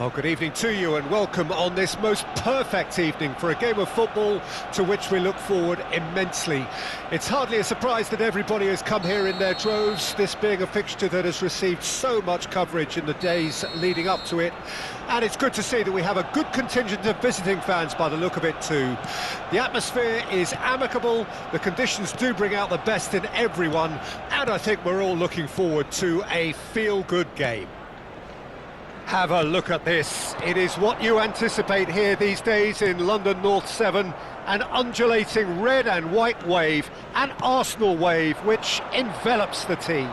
Well, good evening to you and welcome on this most perfect evening for a game of football to which we look forward immensely. It's hardly a surprise that everybody has come here in their droves, this being a fixture that has received so much coverage in the days leading up to it. And it's good to see that we have a good contingent of visiting fans by the look of it too. The atmosphere is amicable, the conditions do bring out the best in everyone, and I think we're all looking forward to a feel-good game. Have a look at this. It is what you anticipate here these days in London North 7. An undulating red and white wave, an Arsenal wave which envelops the team.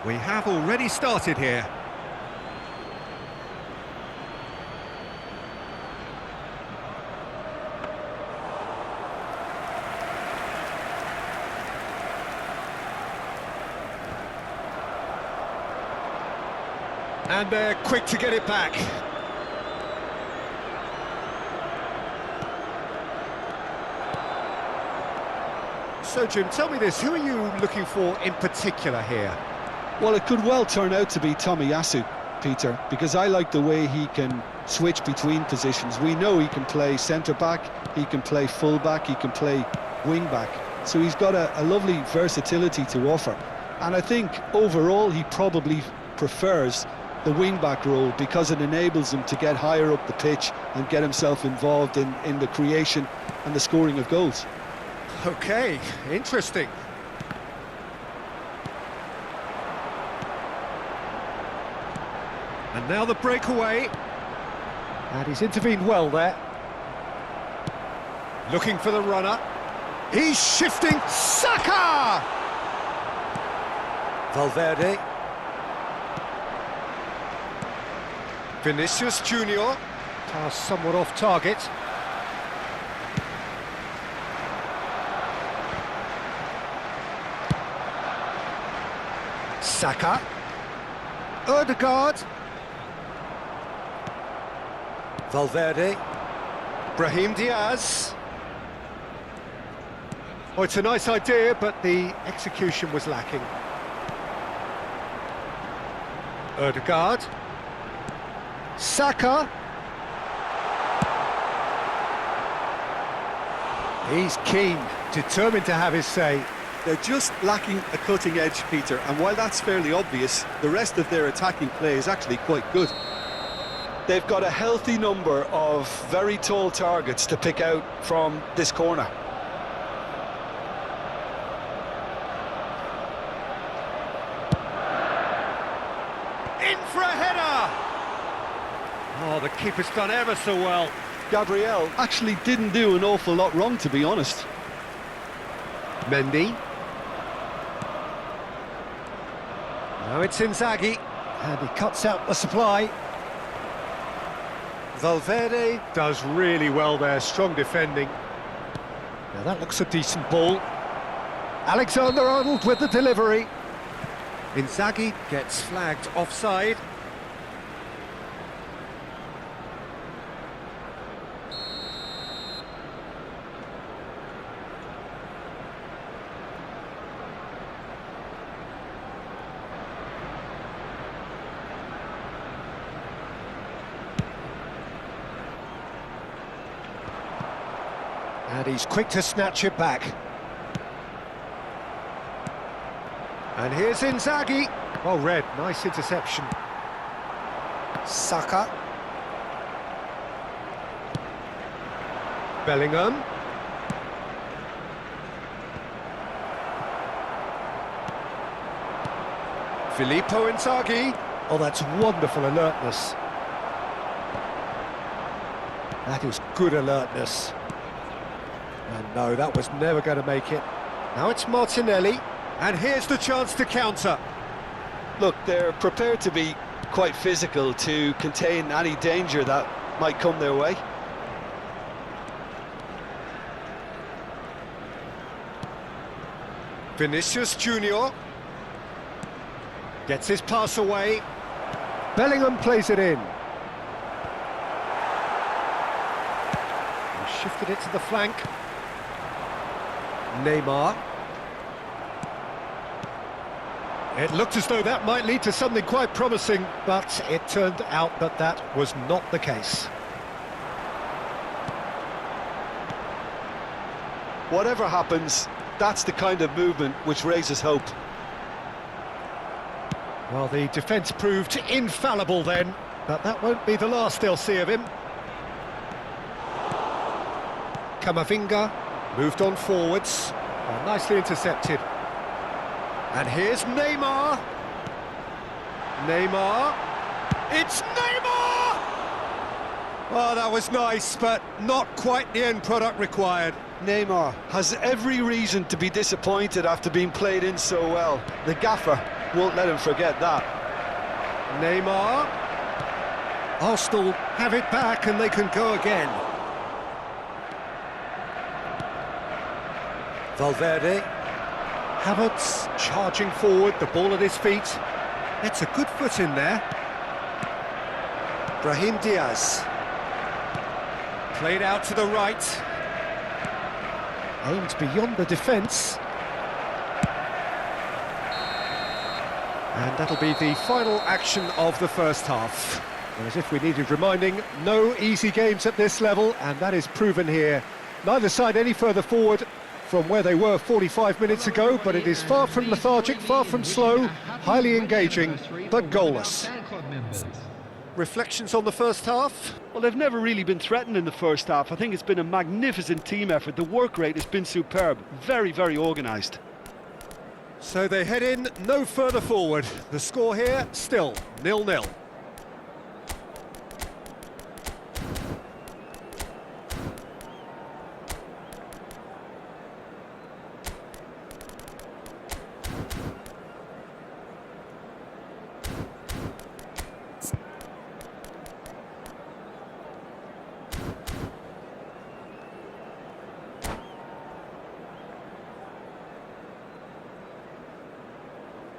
We have already started here. And they're quick to get it back. So, Jim, tell me this, who are you looking for in particular here? Well, it could well turn out to be Tomiyasu, Peter, because I like the way he can switch between positions. We know he can play centre-back, he can play full-back, he can play wing-back. So he's got a lovely versatility to offer. And I think, overall, he probably prefers the wing-back role because it enables him to get higher up the pitch and get himself involved in the creation and the scoring of goals. Okay, interesting. And now the breakaway. And he's intervened well there. Looking for the runner. He's shifting. Saka! Valverde. Vinicius Junior, pass somewhat off target. Saka. Odegaard. Valverde. Brahim Diaz. Oh, it's a nice idea, but the execution was lacking. Odegaard. Saka. He's keen, determined to have his say. They're just lacking a cutting edge, Peter, and while that's fairly obvious, the rest of their attacking play is actually quite good. They've got a healthy number of very tall targets to pick out from this corner. In for a header! Oh, the keeper's done ever so well. Gabriel actually didn't do an awful lot wrong, to be honest. Mendy. Now it's Inzaghi, and he cuts out the supply. Valverde does really well there, strong defending. Now that looks a decent ball. Alexander-Arnold with the delivery. Inzaghi gets flagged offside. And he's quick to snatch it back. And here's Inzaghi. Well read, nice interception. Saka. Bellingham. Filippo Inzaghi. Oh, that's wonderful alertness. That is good alertness. And no, that was never going to make it. Now it's Martinelli, and here's the chance to counter. Look, they're prepared to be quite physical to contain any danger that might come their way. Vinicius Junior gets his pass away. Bellingham plays it in. He shifted it to the flank. Neymar. It looked as though that might lead to something quite promising, but it turned out that that was not the case. Whatever happens, that's the kind of movement which raises hope. Well, the defence proved infallible then, but that won't be the last they'll see of him. Camavinga moved on forwards, nicely intercepted. And here's Neymar. Neymar. It's Neymar! Oh, that was nice, but not quite the end product required. Neymar has every reason to be disappointed after being played in so well. The gaffer won't let him forget that. Neymar. Arsenal have it back and they can go again. Valverde. Havertz charging forward, the ball at his feet. It's a good foot in there. Brahim Diaz. Played out to the right. Aimed beyond the defence. And that'll be the final action of the first half. And as if we needed reminding, no easy games at this level, and that is proven here. Neither side any further forward from where they were 45 minutes ago, but it is far from lethargic, far from slow, highly engaging, but goalless. Reflections on the first half? Well, they've never really been threatened in the first half. I think it's been a magnificent team effort. The work rate has been superb. Very, very organised. So they head in no further forward. The score here, still 0-0.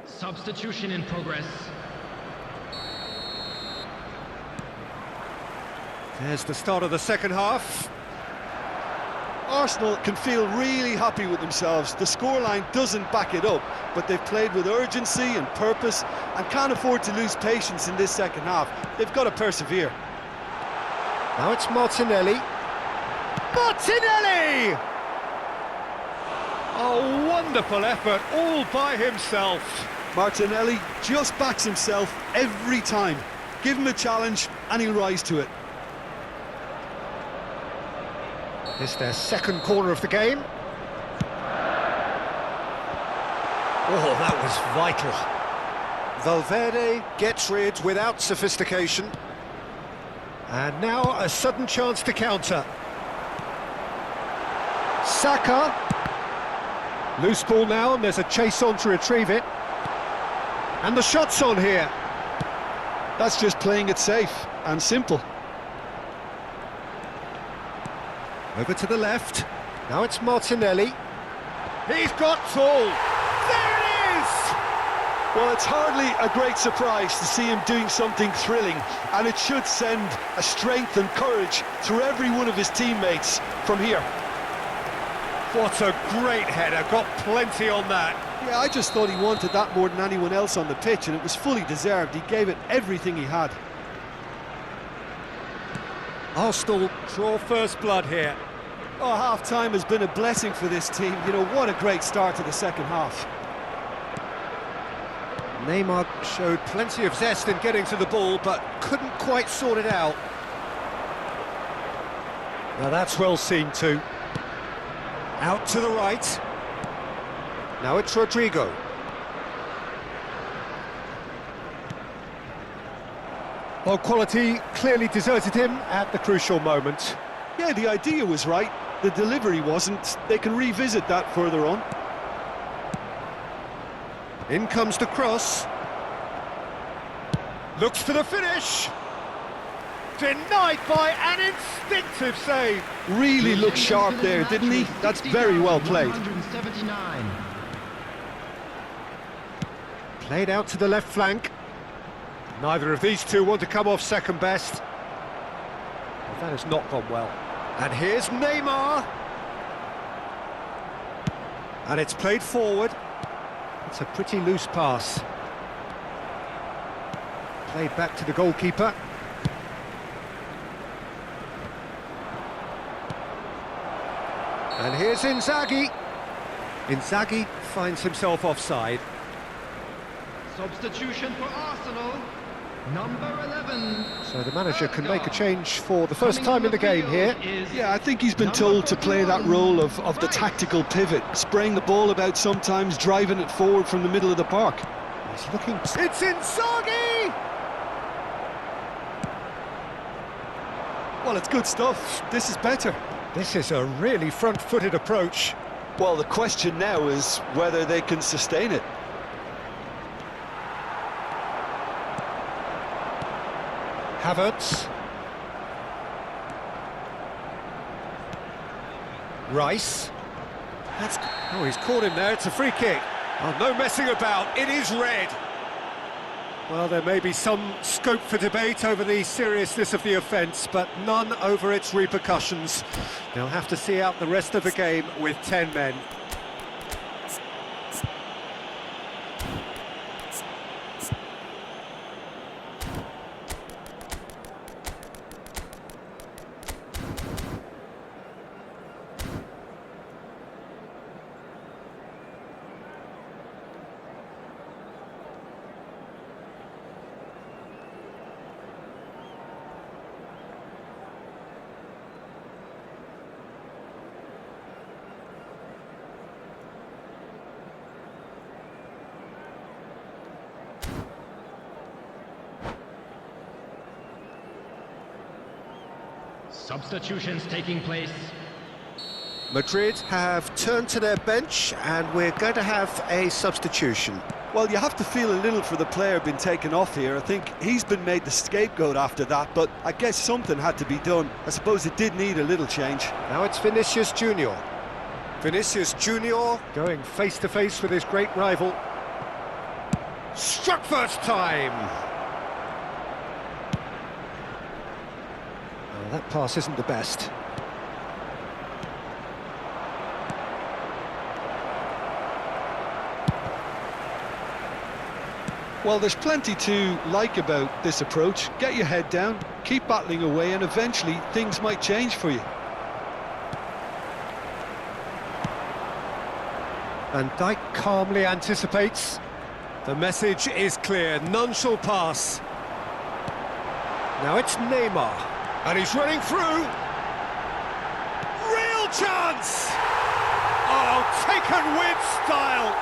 Substitution in progress. There's the start of the second half. Arsenal can feel really happy with themselves. The scoreline doesn't back it up, but they've played with urgency and purpose and can't afford to lose patience in this second half. They've got to persevere. Now it's Martinelli. Martinelli! A wonderful effort all by himself. Martinelli just backs himself every time. Give him a challenge and he'll rise to it. It's their second corner of the game. Oh, that was vital. Valverde gets rid without sophistication. And now a sudden chance to counter. Saka. Loose ball now, and there's a chase on to retrieve it. And the shot's on here. That's just playing it safe and simple. Over to the left. Now it's Martinelli. He's got all. There it is! Well, it's hardly a great surprise to see him doing something thrilling, and it should send a strength and courage through every one of his teammates from here. What a great header, got plenty on that. Yeah, I just thought he wanted that more than anyone else on the pitch, and it was fully deserved. He gave it everything he had. Arsenal draw first blood here. Oh, half-time has been a blessing for this team. You know, what a great start to the second half. Neymar showed plenty of zest in getting to the ball, but couldn't quite sort it out. Now that's well seen too. Out to the right. Now it's Rodrigo. Well, quality clearly deserted him at the crucial moment. Yeah, the idea was right. The delivery wasn't. They can revisit that further on. In comes the cross. Looks for the finish. Denied by an instinctive save. Really looked sharp there, didn't he? That's very well played. Played out to the left flank. Neither of these two want to come off second best. Well, that has not gone well. And here's Neymar. And it's played forward. It's a pretty loose pass. Played back to the goalkeeper. And here's Inzaghi. Inzaghi finds himself offside. Substitution for Arsenal. Number 11. So the manager can make a change for the first time in the game here. Yeah, I think he's been told to play that role of the tactical pivot, spraying the ball about sometimes, driving it forward from the middle of the park. He's looking... It's Inzaghi! Well, it's good stuff. This is better. This is a really front-footed approach. Well, the question now is whether they can sustain it. Havertz. Rice. Oh, he's caught him there. It's a free kick. Oh, no messing about. It is red. Well, there may be some scope for debate over the seriousness of the offence, but none over its repercussions. They'll have to see out the rest of the game with 10 men. Substitutions taking place. Madrid have turned to their bench and we're going to have a substitution. Well, you have to feel a little for the player being taken off here. I think he's been made the scapegoat after that, but I guess something had to be done. I suppose it did need a little change. Now it's Vinicius Junior. Vinicius Junior going face-to-face with his great rival. Struck first time! Oh, that pass isn't the best. Well, there's plenty to like about this approach. Get your head down, keep battling away, and eventually things might change for you. Van Dijk calmly anticipates. The message is clear, none shall pass. Now it's Neymar, and he's running through. Real chance! Oh, taken with style.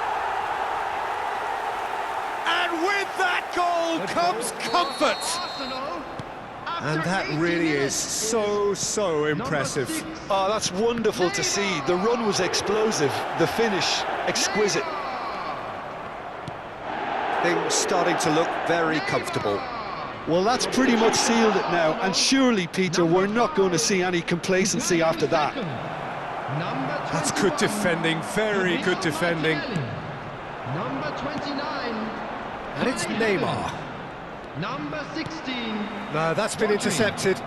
And with that goal comes comfort. And that really is so impressive. Oh, that's wonderful to see. The run was explosive, the finish exquisite. Things starting to look very comfortable. Well, that's pretty much sealed it now, and surely, Peter, we're not going to see any complacency after that. That's good defending, very good defending. Number 29. And it's Neymar. Number 16. No, that's been intercepted.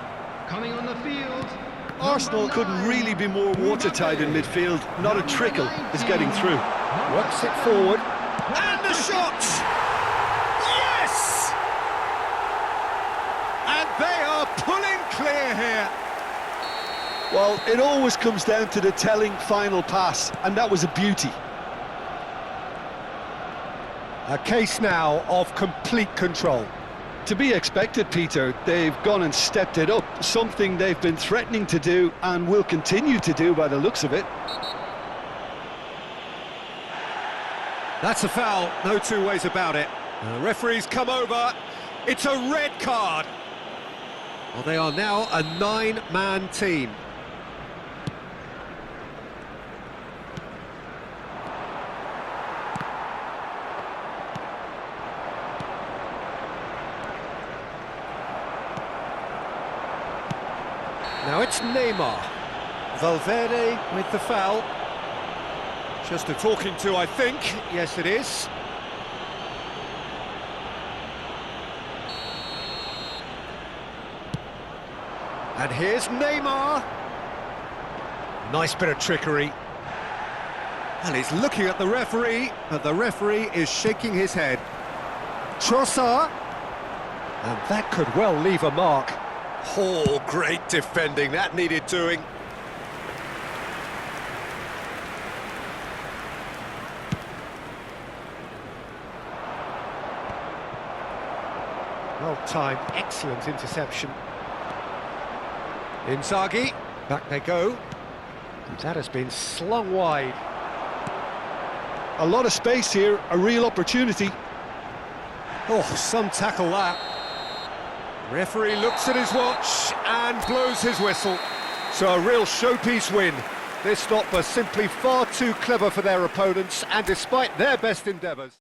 Coming on the field. Arsenal couldn't really be more watertight in midfield. Not a trickle is getting through. Works it forward. And the shot! Yes! And they are pulling clear here. Well, it always comes down to the telling final pass, and that was a beauty. A case now of complete control. To be expected, Peter. They've gone and stepped it up, something they've been threatening to do and will continue to do by the looks of it. That's a foul, no two ways about it. The referee's come over. It's a red card. Well, they are now a 9-man team. Now it's Neymar. Valverde with the foul. Just a talking to, I think. Yes, it is. And here's Neymar. Nice bit of trickery. And he's looking at the referee, but the referee is shaking his head. Trossard. And that could well leave a mark. Oh, great defending, that needed doing. Well timed, excellent interception. Inzaghi, back they go. And that has been slung wide. A lot of space here, a real opportunity. Oh, some tackle that. Referee looks at his watch and blows his whistle. So a real showpiece win. This stopper simply far too clever for their opponents, and despite their best endeavours.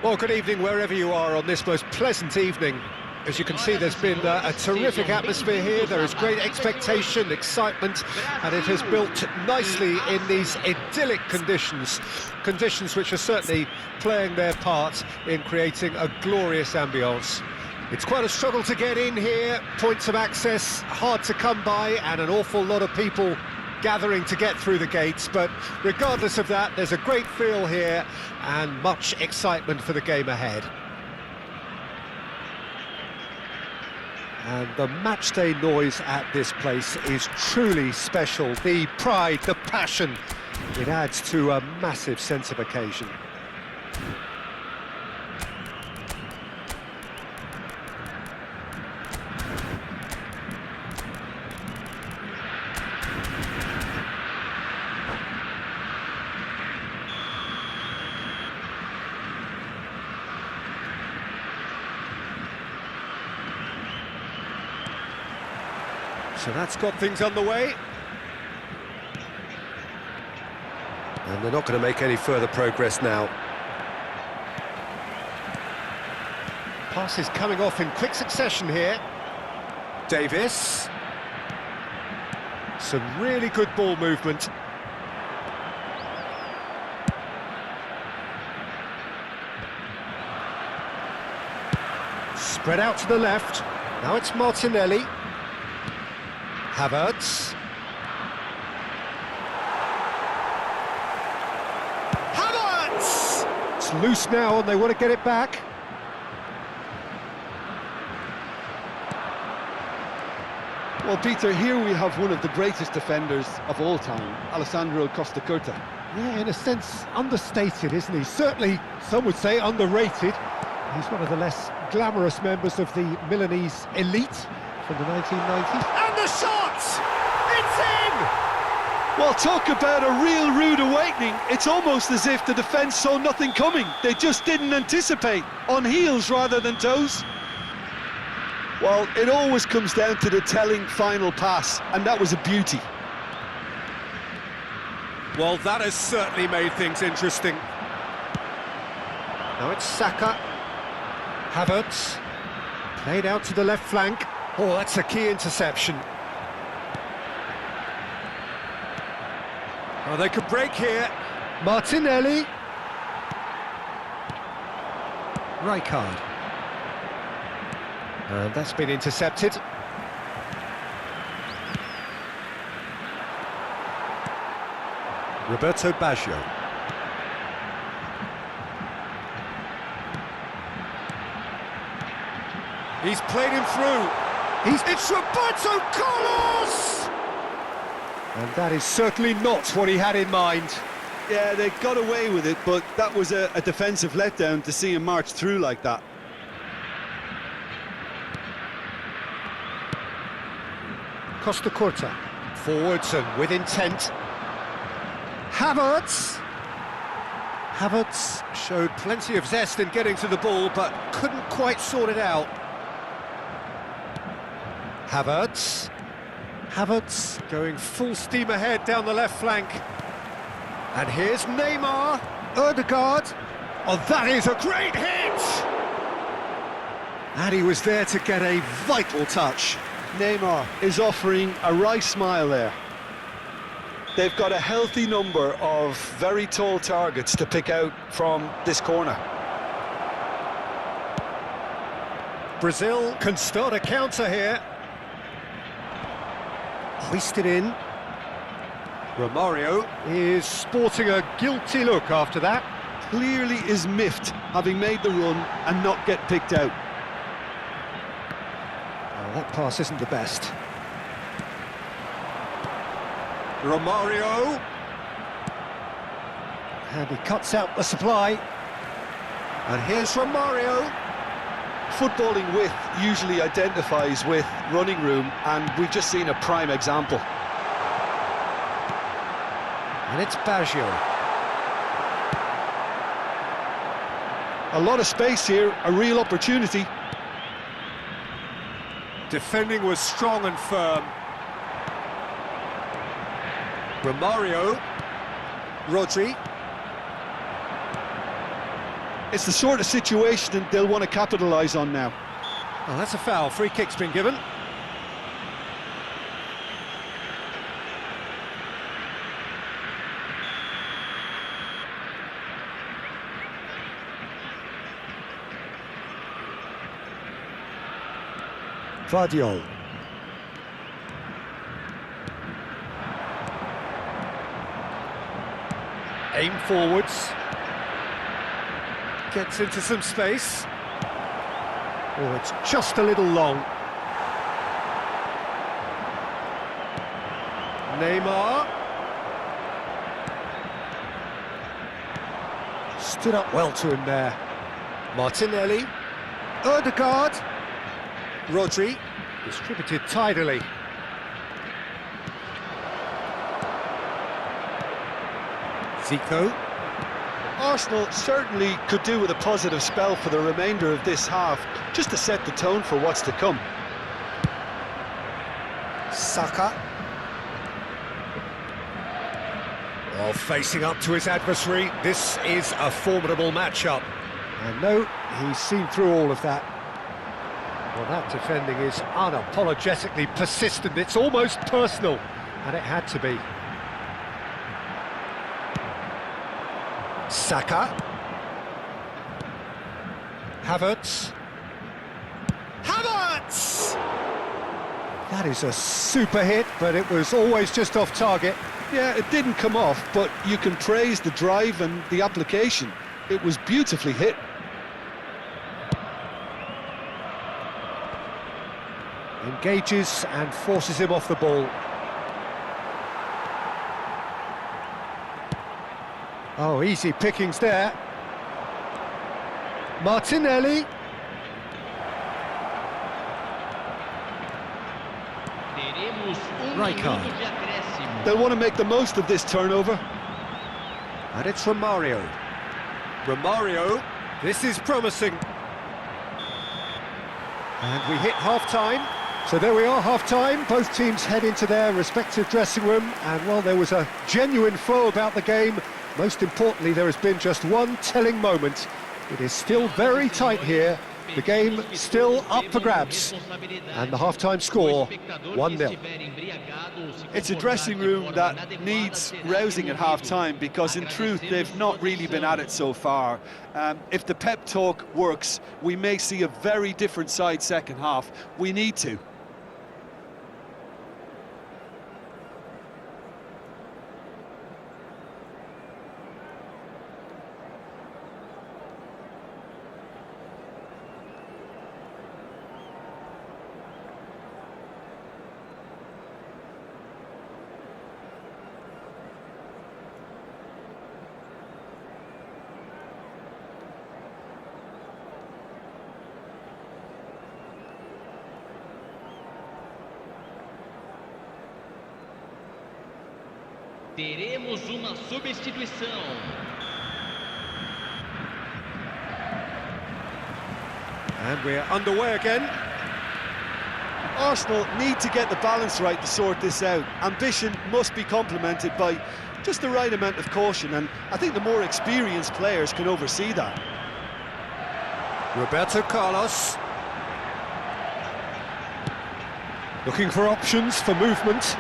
Well, good evening wherever you are on this most pleasant evening. As you can see, there's been a terrific atmosphere here. There is great expectation, excitement, and it has built nicely in these idyllic conditions. Conditions which are certainly playing their part in creating a glorious ambience. It's quite a struggle to get in here, points of access hard to come by, and an awful lot of people gathering to get through the gates, but regardless of that, there's a great feel here and much excitement for the game ahead. And the matchday noise at this place is truly special. The pride, the passion, it adds to a massive sense of occasion. So that's got things underway. And they're not going to make any further progress now. Passes coming off in quick succession here. Davis. Some really good ball movement. Spread out to the left. Now it's Martinelli. Havertz. Havertz! It's loose now and they want to get it back. Well, Peter, here we have one of the greatest defenders of all time, Alessandro Costa Curta. Yeah, in a sense, understated, isn't he? Certainly, some would say underrated. He's one of the less glamorous members of the Milanese elite from the 1990s. And the shot! It's in! Well, talk about a real rude awakening. It's almost as if the defence saw nothing coming. They just didn't anticipate, on heels rather than toes. Well, it always comes down to the telling final pass, and that was a beauty. Well, that has certainly made things interesting. Now it's Saka. Havertz. Played out to the left flank. Oh, that's a key interception. Oh, they could break here. Martinelli. Rijkaard. And that's been intercepted. Roberto Baggio. He's played him through. It's Roberto Carlos! And that is certainly not what he had in mind. Yeah, they got away with it, but that was a defensive letdown to see him march through like that. Costa Curta. Forwards and with intent. Havertz. Havertz showed plenty of zest in getting to the ball, but couldn't quite sort it out. Havertz. Havertz going full steam ahead down the left flank. And here's Neymar. Ødegaard. Oh, that is a great hit! And he was there to get a vital touch. Neymar is offering a wry smile there. They've got a healthy number of very tall targets to pick out from this corner. Brazil can start a counter here. Hoisted in. Romario is sporting a guilty look after that. Clearly is miffed, having made the run and not get picked out. Oh, that pass isn't the best. Romario. And he cuts out the supply. And here's Romario. Footballing width usually identifies with running room, and we've just seen a prime example. And it's Baggio. A lot of space here, a real opportunity. Defending was strong and firm. Romario. Rodri. It's the sort of situation they'll want to capitalise on now. Oh, that's a foul. Free kick's been given. Vardiol. Aim forwards. Gets into some space. Oh, it's just a little long. Neymar. Stood up well to him there. Martinelli. Ødegaard. Rodri. Distributed tidily. Zico. Arsenal certainly could do with a positive spell for the remainder of this half, just to set the tone for what's to come. Saka. Oh, facing up to his adversary. This is a formidable matchup. And no, he's seen through all of that. Well, that defending is unapologetically persistent. It's almost personal, and it had to be. Saka. Havertz. Havertz! That is a super hit, but it was always just off target. Yeah, it didn't come off, but you can praise the drive and the application. It was beautifully hit. Engages and forces him off the ball. Oh, easy pickings there. Martinelli. Rijkaard. They'll want to make the most of this turnover. And it's Romario. Romario, this is promising. And we hit half-time. So there we are, half-time. Both teams head into their respective dressing room. And, well, there was a genuine flow about the game. Most importantly, there has been just one telling moment. It is still very tight here. The game still up for grabs. And the half-time score, 1-0. It's a dressing room that needs rousing at half-time because, in truth, they've not really been at it so far. If the pep talk works, we may see a very different side second half. We need to. Teremos uma substituição. And we're underway again. Arsenal need to get the balance right to sort this out. Ambition must be complemented by just the right amount of caution, and I think the more experienced players can oversee that. Roberto Carlos. Looking for options for movement.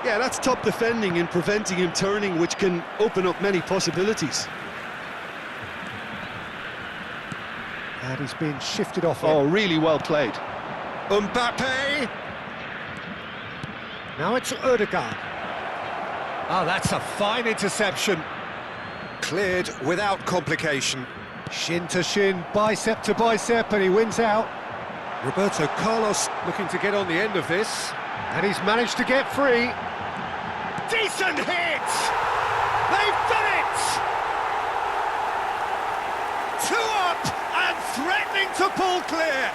Yeah, that's top defending and preventing him turning, which can open up many possibilities. And he's been shifted off. Oh, really well played. Mbappe. Now it's Ødegaard. Oh, that's a fine interception. Cleared without complication. Shin to shin, bicep to bicep, and he wins out. Roberto Carlos looking to get on the end of this. And he's managed to get free. Decent hit! They've done it! 2 up and threatening to pull clear.